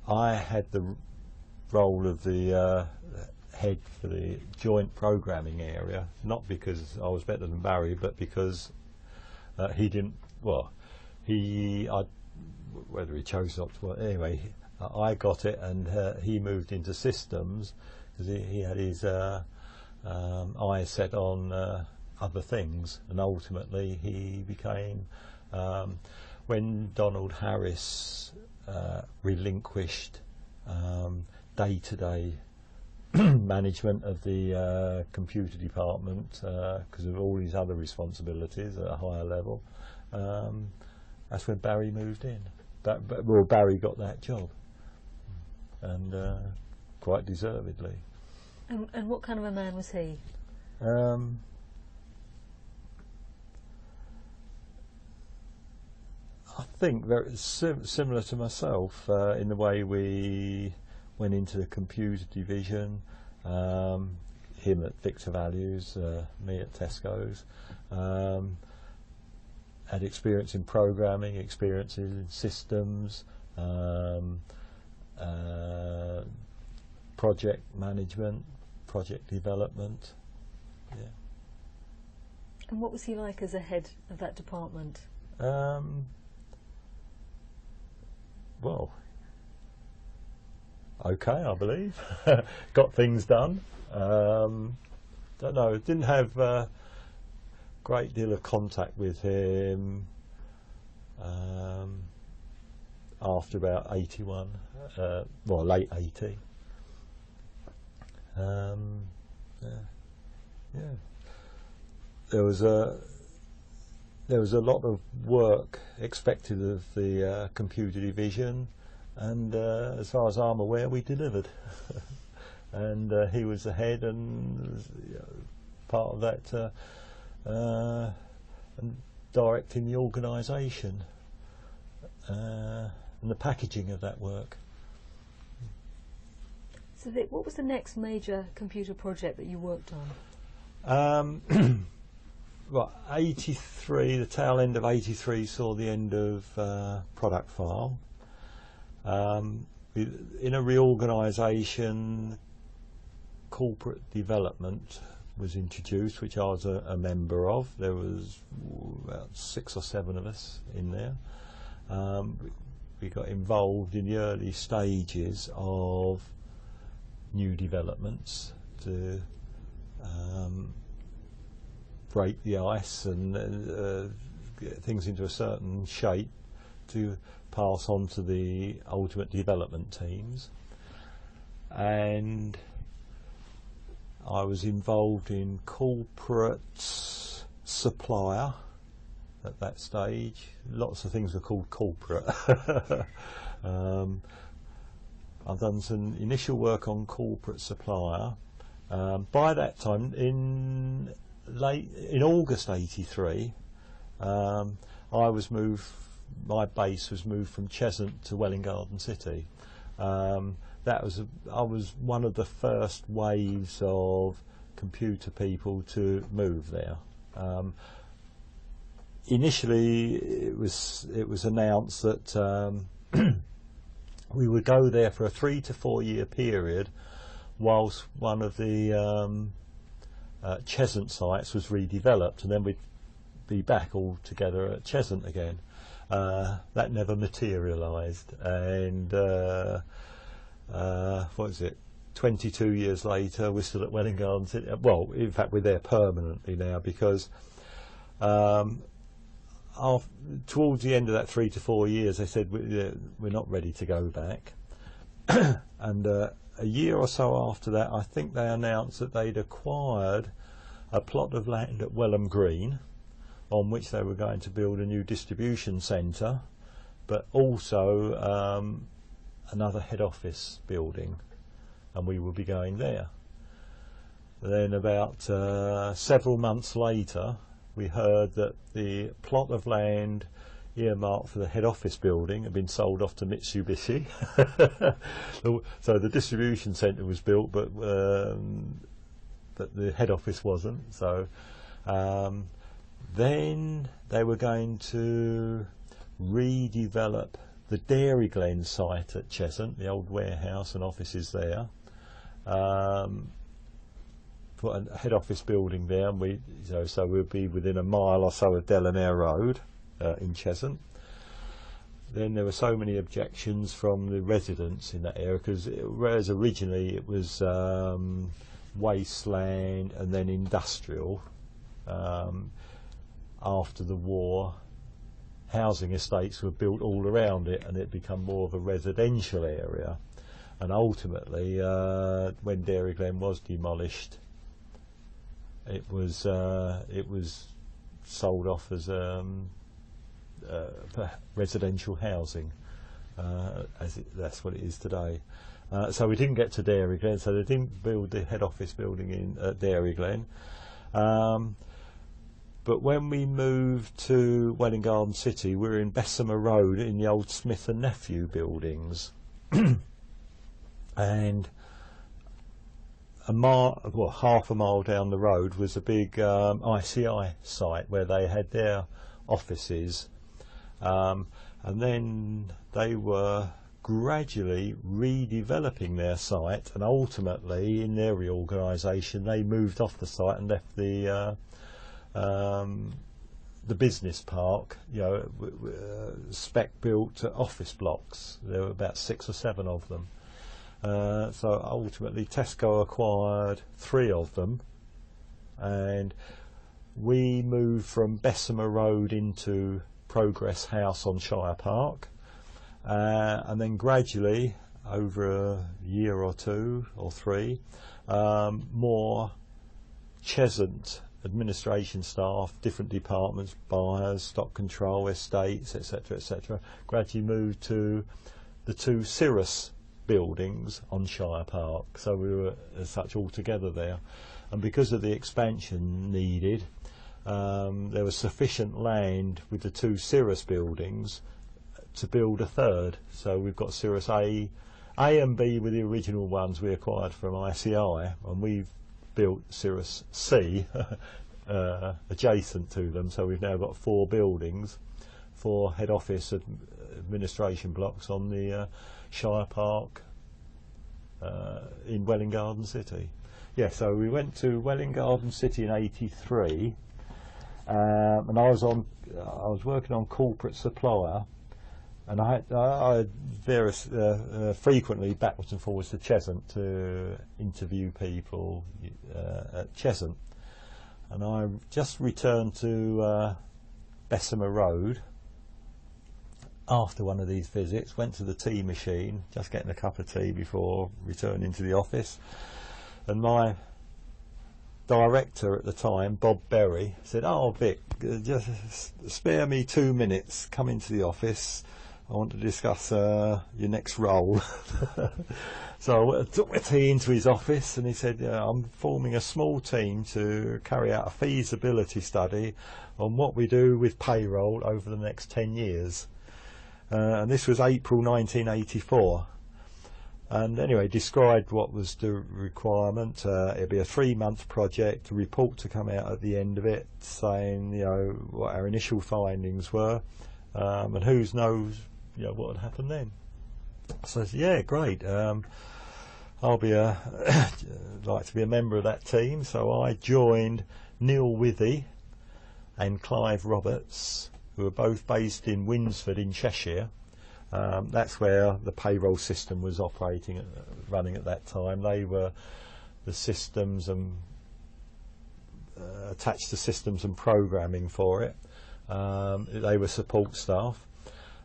I had the role of the head for the joint programming area, not because I was better than Barry, but because he didn't, well, whether he chose not to, anyway, I got it, and he moved into systems because he had his eyes set on other things, and ultimately he became, when Donald Harris relinquished day-to-day management of the computer department because of all his other responsibilities at a higher level, that's when Barry moved in. Well, Barry got that job, and quite deservedly. And what kind of a man was he? I think very similar to myself in the way we went into the computer division, him at Victor Values, me at Tesco's. Had experience in programming, experience in systems, project management, project development. Yeah. And what was he like as a head of that department? Well, okay, I believe. Got things done. Don't know, didn't have a great deal of contact with him after about 81, well, late 80. Yeah. There was a lot of work expected of the computer division, and as far as I'm aware, we delivered. And he was the head and was, part of that, and directing the organisation and the packaging of that work. So what was the next major computer project that you worked on? Well, 83, the tail end of 83 saw the end of product file. In a reorganisation, corporate development was introduced, which I was a member of. There was about 6 or 7 of us in there. We got involved in the early stages of new developments to break the ice and get things into a certain shape to pass on to the ultimate development teams. And I was involved in corporate supplier at that stage. Lots of things were called corporate. I've done some initial work on corporate supplier. By that time, in August 83, I was moved. My base was moved from Cheshunt to Welwyn Garden City. I was one of the first waves of computer people to move there. Initially, it was announced that we would go there for a 3 to 4 year period, whilst one of the Cheshunt sites was redeveloped, and then we'd be back all together at Cheshunt again. That never materialised, and what is it? 22 years later, we're still at Welwyn Garden City. Well, in fact, we're there permanently now because towards the end of that 3 to 4 years, they said we're not ready to go back. And a year or so after that, I think they announced that they'd acquired a plot of land at Welham Green, on which they were going to build a new distribution centre, but also another head office building, and we will be going there. Then about several months later, we heard that the plot of land earmarked for the head office building had been sold off to Mitsubishi. So the distribution centre was built, but the head office wasn't. So then they were going to redevelop the Dairy Glen site at Cheshunt, the old warehouse and offices there. Put a head office building there, and so we'll be within a mile or so of Delamere Road in Cheshunt. Then there were so many objections from the residents in that area, because whereas originally it was wasteland and then industrial, after the war housing estates were built all around it, and it became more of a residential area. And ultimately, when Dairy Glen was demolished, it was sold off as residential housing, that's what it is today. So we didn't get to Dairy Glen, so they didn't build the head office building in Dairy Glen. But when we moved to Welwyn Garden City, we were in Bessemer Road in the old Smith and Nephew buildings. And half a mile down the road was a big ICI site where they had their offices, and then they were gradually redeveloping their site, and ultimately in their reorganisation they moved off the site and left the business park, spec built office blocks. There were about 6 or 7 of them. So ultimately Tesco acquired 3 of them, and we moved from Bessemer Road into Progress House on Shire Park, and then gradually over a year or 2 or 3 more Cheshunt administration staff, different departments, buyers, stock control, estates, etc., gradually moved to the 2 Cirrus buildings on Shire Park. So we were as such all together there, and because of the expansion needed, there was sufficient land with the 2 Cirrus buildings to build a 3rd. So we've got Cirrus A and B were the original ones we acquired from ICI, and we've built Cirrus C adjacent to them. So we've now got 4 buildings, 4 head office administration blocks on the Shire Park in Welwyn Garden City. Yeah, so we went to Welwyn Garden City in '83, and I was working on corporate supplier, and I had various frequently backwards and forwards to Cheshunt to interview people at Cheshunt, and I just returned to Bessemer Road after one of these visits, went to the tea machine, just getting a cup of tea before returning to the office, and my director at the time, Bob Berry, said, "Oh Vic, just spare me 2 minutes, come into the office, I want to discuss your next role." So I took my tea into his office, and he said, "I'm forming a small team to carry out a feasibility study on what we do with payroll over the next 10 years. And this was April 1984. And anyway, described what was the requirement. It'd be a 3-month project, a report to come out at the end of it, saying what our initial findings were, and who knows what would happen then." So I said, "Yeah, great. I'll be like to be a member of that team." So I joined Neil Withy and Clive Roberts, who are both based in Winsford in Cheshire. That's where the payroll system was running at that time. They were the systems and attached to systems and programming for it. They were support staff.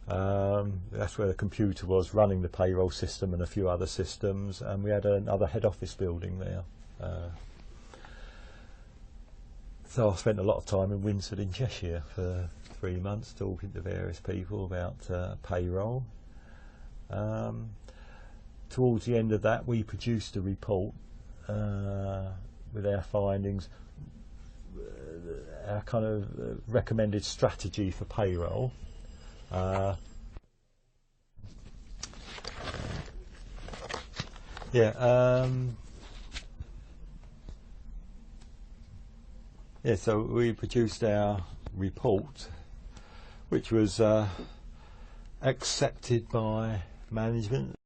That's where the computer was running the payroll system and a few other systems, and we had another head office building there. So I spent a lot of time in Winsford in Cheshire for 3 months talking to various people about payroll. Towards the end of that, we produced a report with our findings, our kind of recommended strategy for payroll. So we produced our report, which was accepted by management.